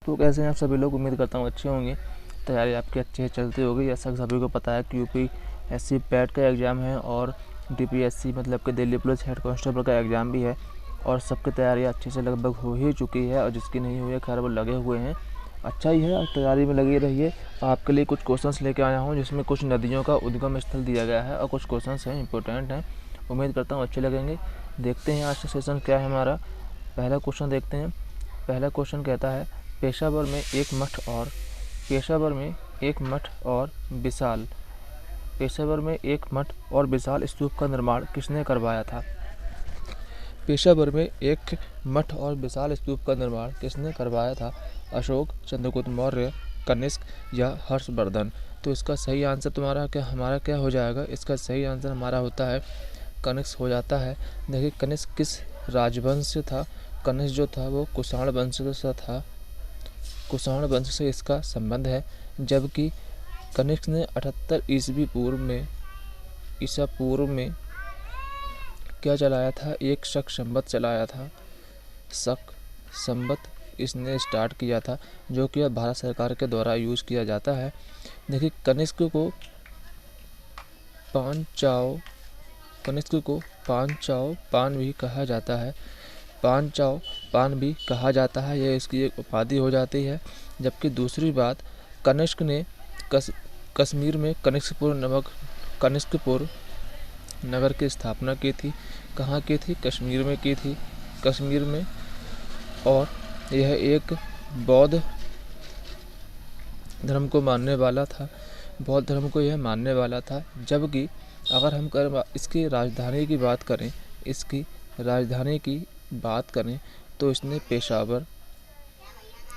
तो कैसे हैं आप सभी लोग, उम्मीद करता हूँ अच्छे होंगे। तैयारी आपकी अच्छे से चलती होगी। ऐसा सभी को पता है कि यूपीएससी पैट का एग्ज़ाम है और डीपीएससी मतलब कि दिल्ली पुलिस हेड कांस्टेबल का एग्ज़ाम भी है और सबकी तैयारी अच्छे से लगभग हो ही चुकी है और जिसकी नहीं हुई है खैर वो लगे हुए हैं। अच्छा ही है और तैयारी में लगे रहिए। आपके लिए कुछ क्वेश्चंस लेके आया हूँ जिसमें कुछ नदियों का उद्गम स्थल दिया गया है और कुछ क्वेश्चंस हैं इंपॉर्टेंट हैं, उम्मीद करता हूँ अच्छे लगेंगे। देखते हैं आज का सेशन क्या है हमारा। पहला क्वेश्चन देखते हैं। पहला क्वेश्चन कहता है पेशावर में एक मठ और विशाल स्तूप का निर्माण किसने करवाया था? पेशावर में एक मठ और विशाल स्तूप का निर्माण किसने करवाया था? अशोक, चंद्रगुप्त मौर्य, कनिष्क या हर्षवर्धन। तो इसका सही आंसर हमारा क्या हो जाएगा? इसका सही आंसर हमारा होता है कनिष्क हो जाता है। देखिए कनिष्क किस राजवंश से था? कनिष्क जो था वो कुषाण वंश से था। कुषाण वंश से इसका संबंध है। जबकि कनिष्क ने 78 ईसा पूर्व में क्या चलाया था? एक शक संवत चलाया था। शक संवत इसने स्टार्ट किया था जो कि अब भारत सरकार के द्वारा यूज़ किया जाता है। देखिए कनिष्क को पांचाओ पान भी कहा जाता है। पांचाओ पान भी कहा जाता है, यह इसकी एक उपाधि हो जाती है। जबकि दूसरी बात, कनिष्क ने कश्मीर में कनिष्कपुर नगर की स्थापना की थी। कहाँ की थी? कश्मीर में की थी। कश्मीर में, और यह एक बौद्ध धर्म को मानने वाला था। बौद्ध धर्म को यह मानने वाला था। जबकि अगर हम इसकी राजधानी की बात करें तो इसने पेशावर,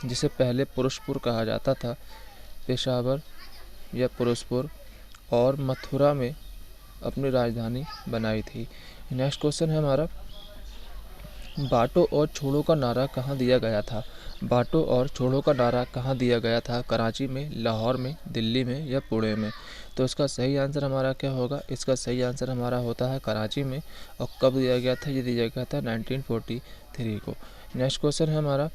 जिसे पहले पुरुषपुर कहा जाता था, पेशावर या पुरुषपुर और मथुरा में अपनी राजधानी बनाई थी। नेक्स्ट क्वेश्चन है हमारा, बांटो और छोड़ो का नारा कहाँ दिया गया था? बांटो और छोड़ो का नारा कहाँ दिया गया था? कराची में, लाहौर में, दिल्ली में या पुणे में? तो इसका सही आंसर हमारा क्या होगा? इसका सही आंसर हमारा होता है कराची में। और कब दिया गया था? ये दिया गया था 1943 को। नेक्स्ट क्वेश्चन है हमारा,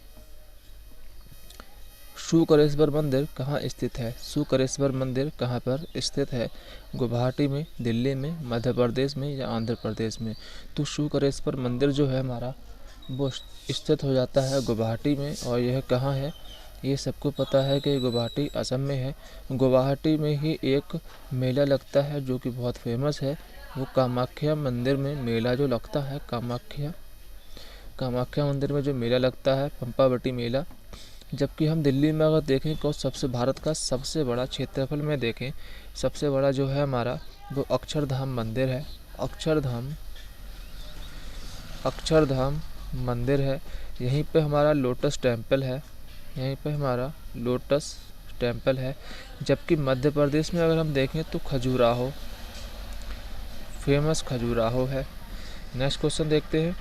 शुकरेश्वर मंदिर कहाँ स्थित है? शुकरेश्वर मंदिर कहाँ पर स्थित है? गुवाहाटी में, दिल्ली में, मध्य प्रदेश में या आंध्र प्रदेश में? तो शुकरेश्वर मंदिर जो है हमारा वो स्थित हो जाता है गुवाहाटी में। और यह कहाँ है? ये सबको पता है कि गुवाहाटी असम में है। गुवाहाटी में ही एक मेला लगता है जो कि बहुत फेमस है, वो कामाख्या मंदिर में मेला जो लगता है, कामाख्या मंदिर में जो मेला लगता है, पंपावटी मेला। जबकि हम दिल्ली में अगर देखें तो भारत का सबसे बड़ा क्षेत्रफल में देखें, सबसे बड़ा जो है हमारा वो अक्षरधाम मंदिर है। अक्षरधाम मंदिर है। यहीं पे हमारा लोटस टेम्पल है। जबकि मध्य प्रदेश में अगर हम देखें तो फेमस खजुराहो है। नेक्स्ट क्वेश्चन देखते हैं,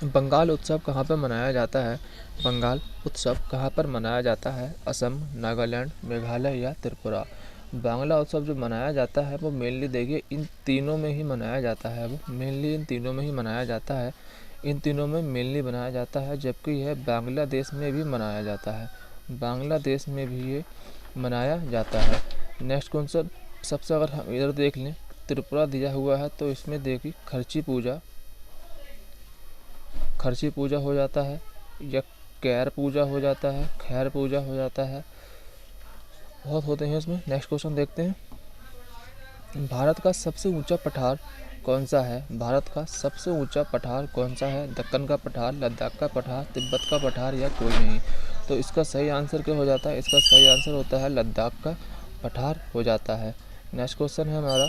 बंगाल उत्सव कहाँ पर मनाया जाता है? बंगाल उत्सव कहाँ पर मनाया जाता है? असम, नागालैंड, मेघालय या त्रिपुरा? बांग्ला उत्सव जो मनाया जाता है वो मेनली देखिए इन तीनों में ही मनाया जाता है। इन तीनों में मेनली मनाया जाता है। जबकि यह बांग्लादेश में भी मनाया जाता है। नेक्स्ट क्वेश्चन, सबसे अगर हम इधर देख लें, त्रिपुरा दिया हुआ है तो इसमें देखिए खर्ची पूजा हो जाता है या कैर पूजा हो जाता है, खैर पूजा हो जाता है, बहुत होते हैं इसमें। नेक्स्ट क्वेश्चन देखते हैं, भारत का सबसे ऊंचा पठार कौन सा है? दक्कन का पठार, लद्दाख का पठार, तिब्बत का पठार या कोई नहीं? तो इसका सही आंसर क्या हो जाता है? इसका सही आंसर होता है लद्दाख का पठार हो जाता है। नेक्स्ट क्वेश्चन है हमारा,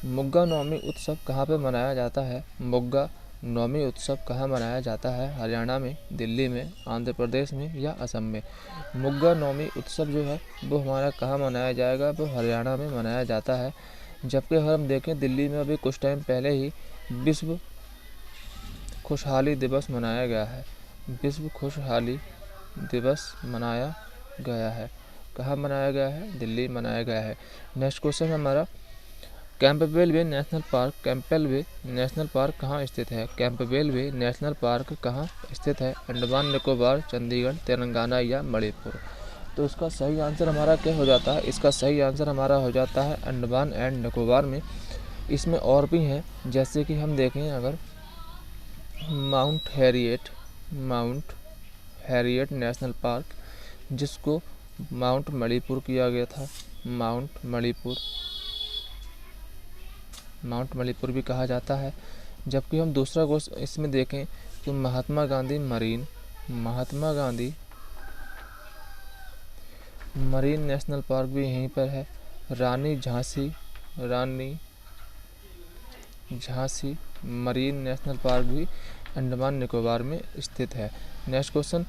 मुग्गा नौमी उत्सव कहाँ पे मनाया जाता है? मुग्गा नौमी उत्सव कहाँ मनाया जाता है? हरियाणा में, दिल्ली में, आंध्र प्रदेश में या असम में? मुग्गा नौमी उत्सव जो है वो हमारा कहाँ मनाया जाएगा? वो हरियाणा में मनाया जाता है। जबकि अगर हम देखें दिल्ली में अभी कुछ टाइम पहले ही विश्व खुशहाली दिवस मनाया गया है। कहाँ मनाया गया है? दिल्ली मनाया गया है। नेक्स्ट क्वेश्चन हमारा, कैंपबेल बे नेशनल पार्क, कैंपबेल बे नेशनल पार्क कहाँ स्थित है? कैंपबेल बे नेशनल पार्क कहाँ स्थित है? अंडमान निकोबार, चंडीगढ़, तेलंगाना या मणिपुर? तो इसका सही आंसर हमारा क्या हो जाता है? इसका सही आंसर हमारा हो जाता है अंडमान एंड निकोबार में। इसमें और भी हैं, जैसे कि हम देखें अगर माउंट हैरियट नेशनल पार्क, जिसको माउंट मणिपुर किया गया था, माउंट मणिपुर भी कहा जाता है। जबकि हम दूसरा क्वेश्चन इसमें देखें तो Mahatma Gandhi marine national park भी यहीं पर है। रानी झांसी मरीन नेशनल पार्क भी अंडमान निकोबार में स्थित है। नेक्स्ट क्वेश्चन,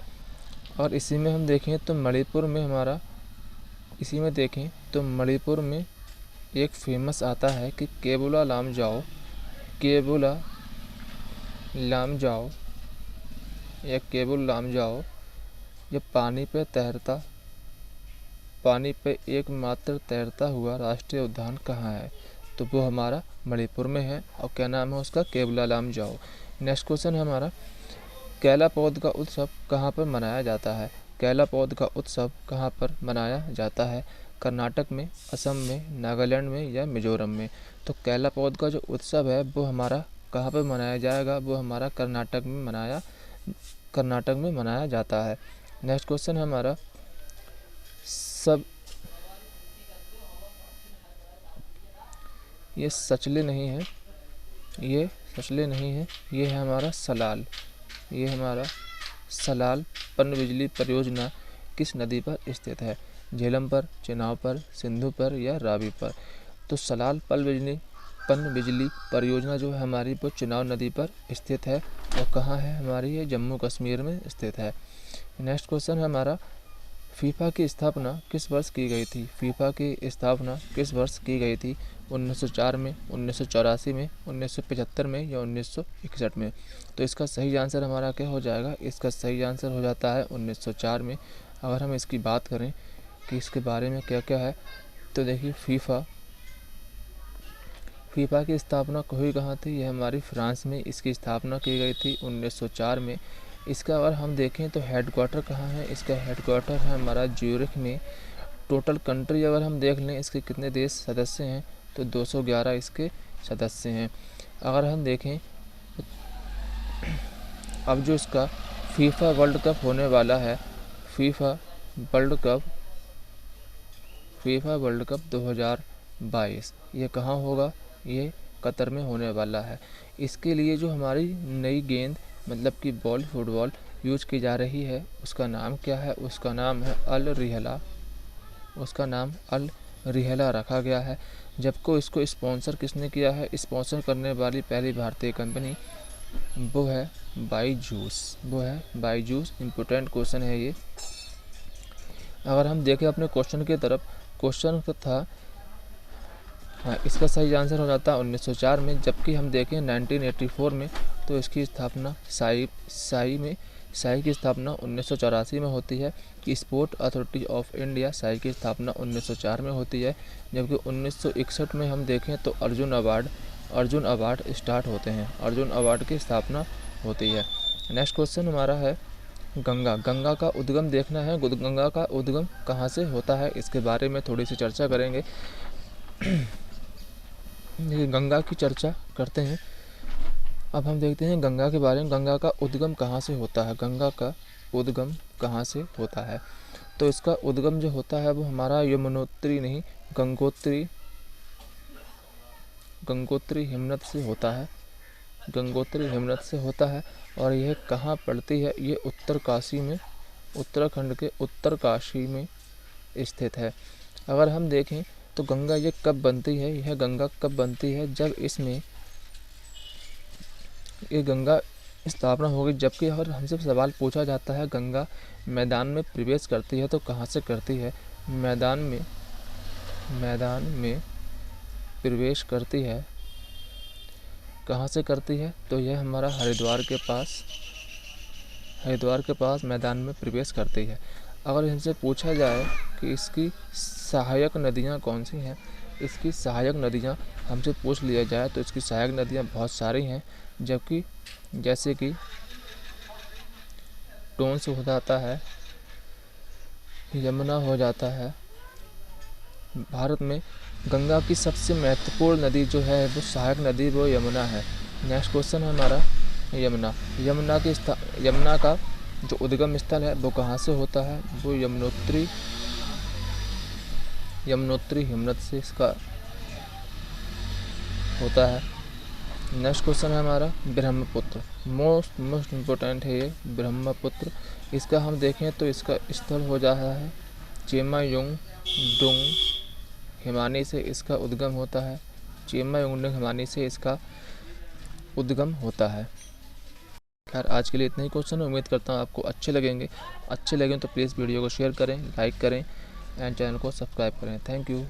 और इसी में हम देखें तो मणिपुर में एक फेमस आता है कि केबुला लामजाओ ये पानी पे एकमात्र तैरता हुआ राष्ट्रीय उद्यान कहाँ है? तो वो हमारा मणिपुर में है और क्या नाम है उसका? केबुला लामजाओ। नेक्स्ट क्वेश्चन है हमारा, कैला पौध का उत्सव कहाँ पर मनाया जाता है? कैला पौध का उत्सव कहाँ पर मनाया जाता है? कर्नाटक में, असम में, नागालैंड में या मिजोरम में? तो कैला पौध का जो उत्सव है वो हमारा कहाँ पर मनाया जाएगा? वो हमारा कर्नाटक में मनाया जाता है। नेक्स्ट क्वेश्चन है हमारा, ये सचले नहीं है, ये है हमारा सलाल पनबिजली परियोजना किस नदी पर स्थित है? झेलम पर, चेनाब पर, सिंधु पर या रावी पर? तो सलाल पनबिजली परियोजना जो है हमारी वो चेनाब नदी पर स्थित है और कहाँ है हमारी? ये जम्मू कश्मीर में स्थित है। नेक्स्ट क्वेश्चन है हमारा, फीफा की स्थापना किस वर्ष की गई थी? फीफा की स्थापना किस वर्ष की गई थी? 1904 में, 1984 में, 1975 में या 1961 में? तो इसका सही आंसर हमारा क्या हो जाएगा? इसका सही आंसर हो जाता है 1904 में। अगर हम इसकी बात करें कि इसके बारे में क्या क्या है, तो देखिए फीफा की स्थापना हुई कहाँ थी? यह हमारी फ्रांस में इसकी स्थापना की गई थी 1904 में। इसका अगर हम देखें तो हेडक्वार्टर कहाँ है? इसका हेडक्वार्टर है हमारा ज्यूरिख में। टोटल कंट्री अगर हम देख लें इसके कितने देश सदस्य हैं, तो 211 इसके सदस्य हैं। अगर हम देखें अब जो इसका फीफा वर्ल्ड कप होने वाला है, फीफा वर्ल्ड कप 2022, ये कहाँ होगा? ये कतर में होने वाला है। इसके लिए जो हमारी नई गेंद मतलब कि फुटबॉल यूज की जा रही है उसका नाम क्या है? उसका नाम है अल रिहला रखा गया है। जबकि इसको स्पॉन्सर किसने किया है? स्पॉन्सर करने वाली पहली भारतीय कंपनी वो है बायजूस। इम्पोर्टेंट क्वेश्चन है ये। अगर हम देखें अपने क्वेश्चन की तरफ, क्वेश्चन था इसका सही आंसर हो जाता है 1904 में। जबकि हम देखें 1984 में तो इसकी स्थापना साई की स्थापना 1984 में होती है। कि sport authority of India Sai की स्थापना 1904 में होती है। जबकि 1961 में हम देखें तो अर्जुन अवार्ड स्टार्ट होते हैं, अर्जुन अवार्ड की स्थापना होती है। नेक्स्ट क्वेश्चन हमारा है गंगा का उद्गम देखना है। गंगा का उद्गम कहाँ से होता है इसके बारे में थोड़ी सी चर्चा करेंगे। गंगा की चर्चा करते हैं। अब हम देखते हैं गंगा के बारे में, गंगा का उद्गम कहाँ से होता है? गंगा का उद्गम कहाँ से होता है? तो इसका उद्गम जो होता है वो हमारा यमुनोत्री नहीं, गंगोत्री हिमनद से होता है। गंगोत्री हिमनद से होता है और यह कहाँ पड़ती है? ये उत्तरकाशी में, उत्तराखंड के उत्तरकाशी में स्थित है। अगर हम देखें तो गंगा ये कब बनती है? यह गंगा कब बनती है? जब इसमें ये गंगा स्थापना होगी। जबकि अगर हमसे सवाल पूछा जाता है गंगा मैदान में प्रवेश करती है तो कहाँ से करती है? मैदान में प्रवेश करती है कहाँ से करती है? तो यह हमारा हरिद्वार के पास मैदान में प्रवेश करती है। अगर इनसे पूछा जाए कि इसकी सहायक नदियाँ कौन सी हैं, इसकी सहायक नदियाँ हमसे पूछ लिया जाए तो इसकी सहायक नदियाँ बहुत सारी हैं, जबकि जैसे कि टोंस हो जाता है, यमुना हो जाता है। भारत में गंगा की सबसे महत्वपूर्ण नदी जो है वो सहायक नदी वो यमुना है। नेक्स्ट क्वेश्चन है हमारा यमुना। यमुना का जो उद्गम स्थल है वो कहाँ से होता है? वो यमुनोत्री हिमनद से इसका होता है। नेक्स्ट क्वेश्चन है हमारा ब्रह्मपुत्र। मोस्ट इम्पोर्टेंट है ये ब्रह्मपुत्र। इसका हम देखें तो इसका स्थल हो जाता है चेमायुंगडुंग हिमानी से इसका उद्गम होता है। चेमायुंगडुंग हिमानी से इसका उद्गम होता है। खैर आज के लिए इतना ही क्वेश्चन है। उम्मीद करता हूँ आपको अच्छे लगेंगे। अच्छे लगें तो प्लीज़ वीडियो को शेयर करें, लाइक करें एंड चैनल को सब्सक्राइब करें। Thank you.